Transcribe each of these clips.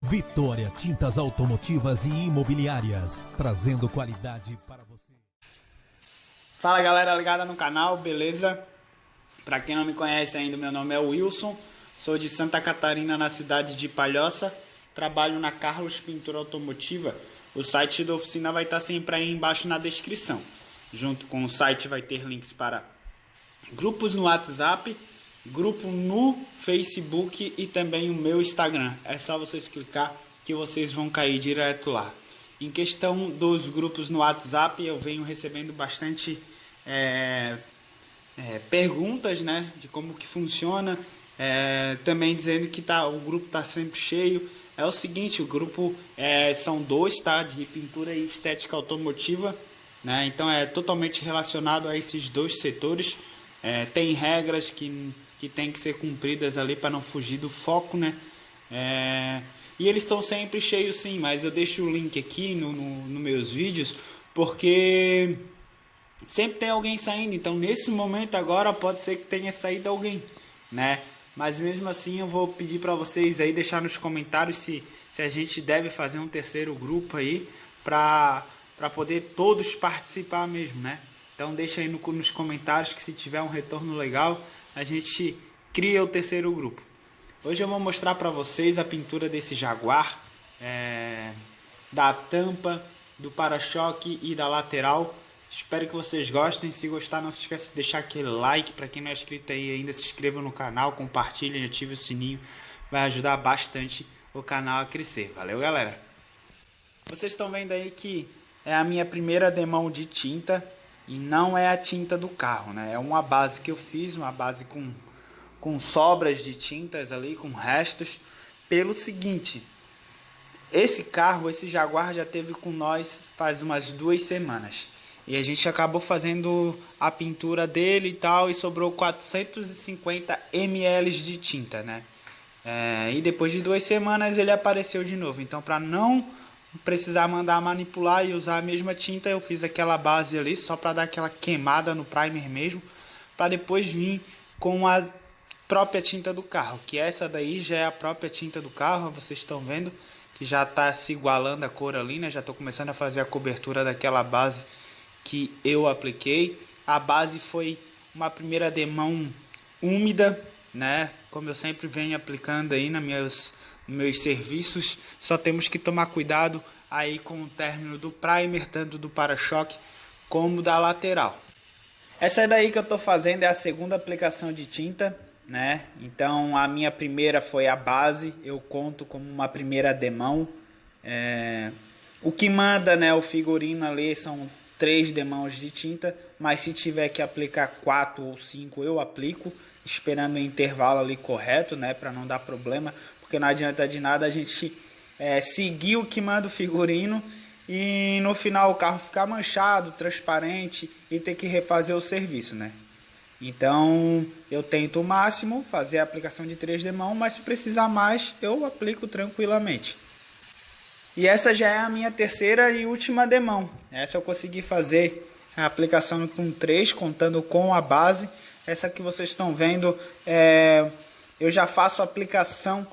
Vitória Tintas Automotivas e Imobiliárias, trazendo qualidade para você. Fala galera ligada no canal, beleza? Pra quem não me conhece ainda, meu nome é Wilson, sou de Santa Catarina, na cidade de Palhoça, trabalho na Carlos Pintura Automotiva. O site da oficina vai estar sempre aí embaixo na descrição. Junto com o site vai ter links para grupos no WhatsApp, grupo no Facebook e também o meu Instagram. É só vocês clicar que vocês vão cair direto lá. Em questão dos grupos no WhatsApp, eu venho recebendo bastante perguntas, né, de como que funciona, também dizendo que o grupo está sempre cheio. É o seguinte, o grupo são dois, tá, de pintura e estética automotiva, né, então é totalmente relacionado a esses dois setores. Tem regras que tem que ser cumpridas ali para não fugir do foco, né? E eles estão sempre cheios sim, mas eu deixo o link aqui nos meus vídeos, porque sempre tem alguém saindo, então nesse momento agora pode ser que tenha saído alguém, né? Mas mesmo assim eu vou pedir para vocês aí deixar nos comentários se a gente deve fazer um terceiro grupo aí para poder todos participar mesmo, né? Então deixa aí nos comentários que se tiver um retorno legal, a gente cria o terceiro grupo. Hoje eu vou mostrar para vocês a pintura desse Jaguar, da tampa, do para-choque e da lateral. Espero que vocês gostem. Se gostar, não se esqueça de deixar aquele like. Para quem não é inscrito aí ainda, se inscreva no canal, compartilhe, ative o sininho. Vai ajudar bastante o canal a crescer. Valeu, galera! Vocês estão vendo aí que é a minha primeira demão de tinta. E não é a tinta do carro, né? É uma base que eu fiz, uma base com sobras de tintas ali, com restos. Pelo seguinte, esse carro, esse Jaguar já teve com nós faz umas 2 semanas. E a gente acabou fazendo a pintura dele e tal, e sobrou 450 ml de tinta, né? E depois de 2 semanas ele apareceu de novo. Então, para não precisar mandar manipular e usar a mesma tinta, eu fiz aquela base ali só para dar aquela queimada no primer mesmo, para depois vir com a própria tinta do carro, que essa daí já é a própria tinta do carro. Vocês estão vendo que já está se igualando a cor ali, né? Já estou começando a fazer a cobertura daquela base que eu apliquei. A base foi uma primeira demão úmida, né? Como eu sempre venho aplicando aí nos meus serviços. Só temos que tomar cuidado aí com o término do primer, tanto do para-choque como da lateral. Essa daí que eu estou fazendo é a segunda aplicação de tinta, né? Então a minha primeira foi a base, eu conto como uma primeira demão. O que manda, né, o figurino ali são 3 demãos de tinta, mas se tiver que aplicar 4 ou 5 eu aplico, esperando o intervalo ali correto, né, para não dar problema, porque não adianta de nada a gente seguir o que manda o figurino e no final o carro ficar manchado, transparente e ter que refazer o serviço, né? Então eu tento o máximo fazer a aplicação de 3 demãos, mas se precisar mais eu aplico tranquilamente. E essa já é a minha terceira e última demão. Essa eu consegui fazer a aplicação com 3, contando com a base. Essa que vocês estão vendo, eu já faço a aplicação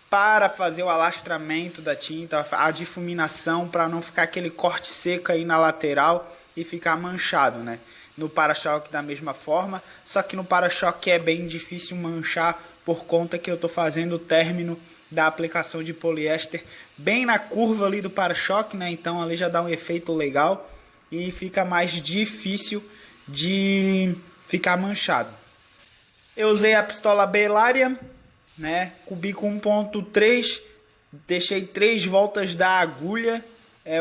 para fazer o alastramento da tinta, a difuminação, para não ficar aquele corte seco aí na lateral e ficar manchado, né? No para-choque da mesma forma, só que no para-choque é bem difícil manchar por conta que eu estou fazendo o término da aplicação de poliéster bem na curva ali do para-choque, né? Então ali já dá um efeito legal e fica mais difícil de ficar manchado. Eu usei a pistola Bellaria, né? Cubico 1.3, deixei 3 voltas da agulha,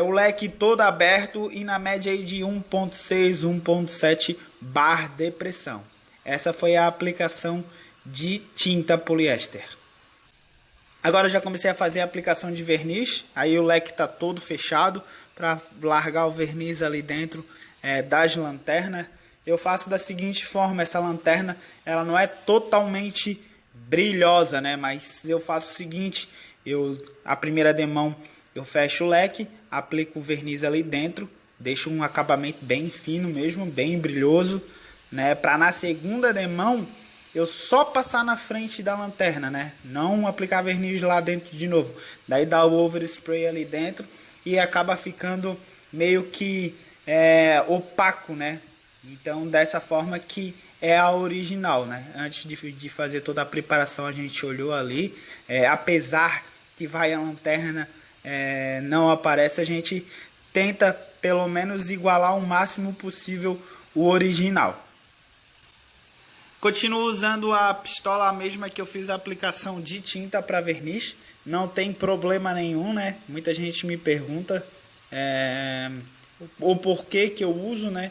o leque todo aberto e na média aí de 1.6, 1.7 bar de pressão. Essa foi a aplicação de tinta poliéster. Agora eu já comecei a fazer a aplicação de verniz, aí o leque está todo fechado para largar o verniz ali dentro das lanternas. Eu faço da seguinte forma: essa lanterna ela não é totalmente brilhosa, né? Mas eu faço o seguinte: a primeira demão eu fecho o leque, aplico o verniz ali dentro, deixo um acabamento bem fino mesmo, bem brilhoso, né? Para na segunda demão eu só passar na frente da lanterna, né? Não aplicar verniz lá dentro de novo. Daí dá o overspray ali dentro e acaba ficando meio que opaco, né? Então dessa forma que é a original, né? Antes de fazer toda a preparação a gente olhou ali, apesar que vai a lanterna não aparece, a gente tenta pelo menos igualar o máximo possível o original. Continuo usando a pistola mesma que eu fiz a aplicação de tinta para verniz, não tem problema nenhum, né? Muita gente me pergunta o porquê que eu uso, né,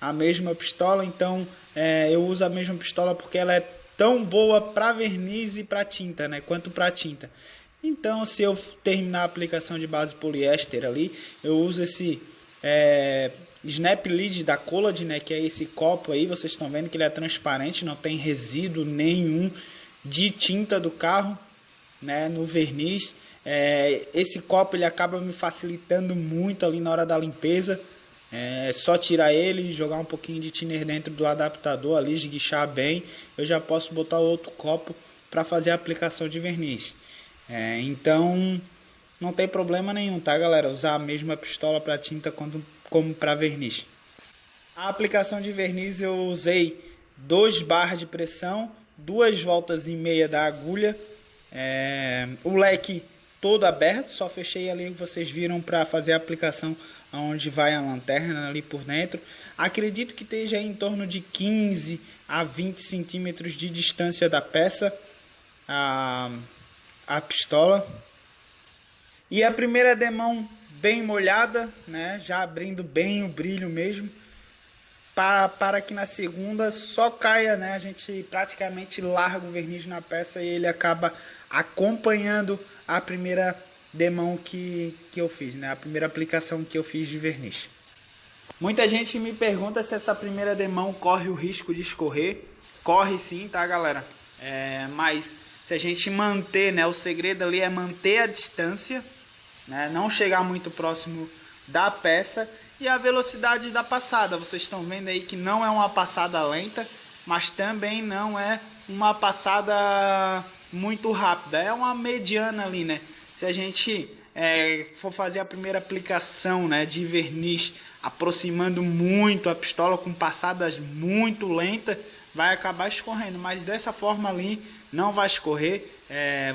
a mesma pistola. Então eu uso a mesma pistola porque ela é tão boa para verniz e para tinta, né, quanto para tinta. Então, se eu terminar a aplicação de base poliéster ali, eu uso esse Snap Lid da Collad, né, que é esse copo aí. Vocês estão vendo que ele é transparente, não tem resíduo nenhum de tinta do carro, né, no verniz. Esse copo ele acaba me facilitando muito ali na hora da limpeza. É só tirar ele, jogar um pouquinho de thinner dentro do adaptador ali, esguichar bem. Eu já posso botar outro copo para fazer a aplicação de verniz. Então não tem problema nenhum, tá, galera? Usar a mesma pistola para tinta como para verniz. A aplicação de verniz eu usei 2 barras de pressão, 2 voltas e meia da agulha, o leque todo aberto, só fechei ali que vocês viram para fazer a aplicação onde vai a lanterna ali por dentro. Acredito que esteja em torno de 15 a 20 centímetros de distância da peça a pistola. E a primeira demão bem molhada, né, já abrindo bem o brilho mesmo, para que na segunda só caia, né, a gente praticamente larga o verniz na peça e ele acaba acompanhando a primeira demão que eu fiz, né, a primeira aplicação que eu fiz de verniz. Muita gente me pergunta se essa primeira demão corre o risco de escorrer. Corre sim, tá, galera? Mas se a gente manter, né, o segredo ali é manter a distância, né, não chegar muito próximo da peça, e a velocidade da passada. Vocês estão vendo aí que não é uma passada lenta, mas também não é uma passada muito rápida, é uma mediana ali, né? Se a gente for fazer a primeira aplicação, né, de verniz aproximando muito a pistola com passadas muito lentas, vai acabar escorrendo, mas dessa forma ali não vai escorrer.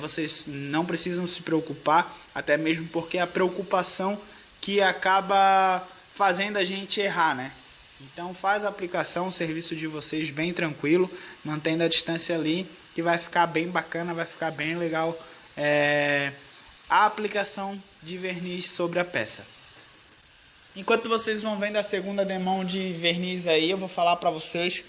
Vocês não precisam se preocupar, até mesmo porque a preocupação que acaba fazendo a gente errar, né? Então faz a aplicação, o serviço de vocês bem tranquilo, mantendo a distância ali, que vai ficar bem bacana, vai ficar bem legal a aplicação de verniz sobre a peça. Enquanto vocês vão vendo a segunda demão de verniz aí, eu vou falar para vocês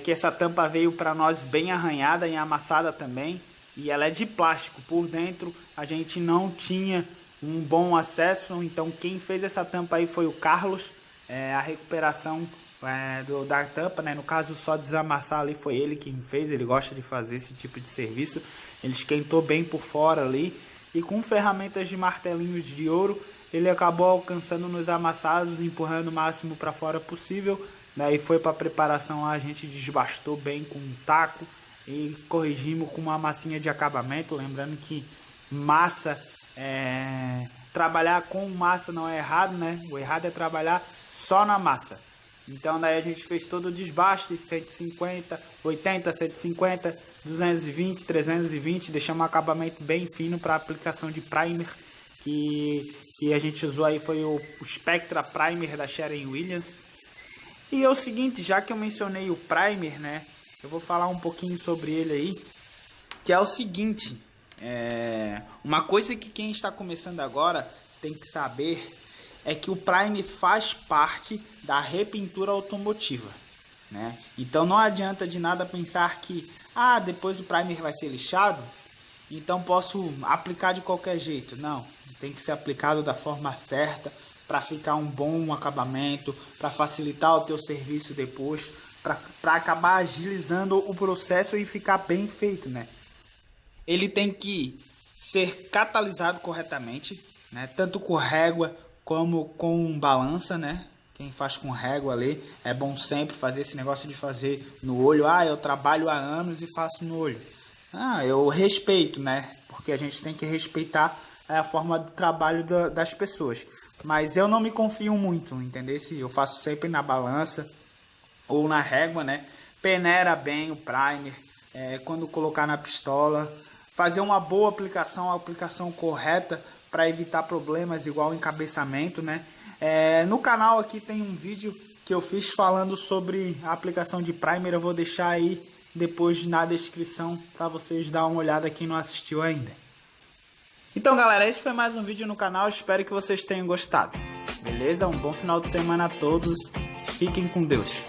que essa tampa veio para nós bem arranhada e amassada também, e ela é de plástico. Por dentro a gente não tinha um bom acesso, então quem fez essa tampa aí foi o Carlos. A recuperação da tampa, né? No caso só desamassar ali foi ele quem fez, ele gosta de fazer esse tipo de serviço. Ele esquentou bem por fora ali e com ferramentas de martelinhos de ouro ele acabou alcançando nos amassados, empurrando o máximo para fora possível. Daí foi para a preparação lá, a gente desbastou bem com um taco e corrigimos com uma massinha de acabamento. Lembrando que massa, trabalhar com massa não é errado, né? O errado é trabalhar só na massa. Então daí a gente fez todo o desbaste, 150, 80, 150, 220, 320, deixamos um acabamento bem fino para aplicação de primer, que a gente usou aí foi o Spectra Primer da Sherwin-Williams. E é o seguinte, já que eu mencionei o primer, né, eu vou falar um pouquinho sobre ele aí, que é o seguinte, uma coisa que quem está começando agora tem que saber é que o primer faz parte da repintura automotiva, né? Então não adianta de nada pensar que depois o primer vai ser lixado, então posso aplicar de qualquer jeito. Não, tem que ser aplicado da forma certa para ficar um bom acabamento, para facilitar o teu serviço depois, para acabar agilizando o processo e ficar bem feito, né? Ele tem que ser catalisado corretamente, né? Tanto com régua como com balança, né? quem faz com régua ali, é bom sempre fazer esse negócio de fazer no olho. Ah, eu trabalho há anos e faço no olho. Ah, eu respeito, né? Porque a gente tem que respeitar a forma do trabalho das pessoas. Mas eu não me confio muito, entendeu? Eu faço sempre na balança ou na régua, né? Peneira bem o primer, quando colocar na pistola. Fazer uma boa aplicação, a aplicação correta para evitar problemas igual encabeçamento, né? No canal aqui tem um vídeo que eu fiz falando sobre a aplicação de primer. Eu vou deixar aí depois na descrição para vocês dar uma olhada quem não assistiu ainda. Então, galera, esse foi mais um vídeo no canal. Espero que vocês tenham gostado. Beleza? Um bom final de semana a todos. Fiquem com Deus.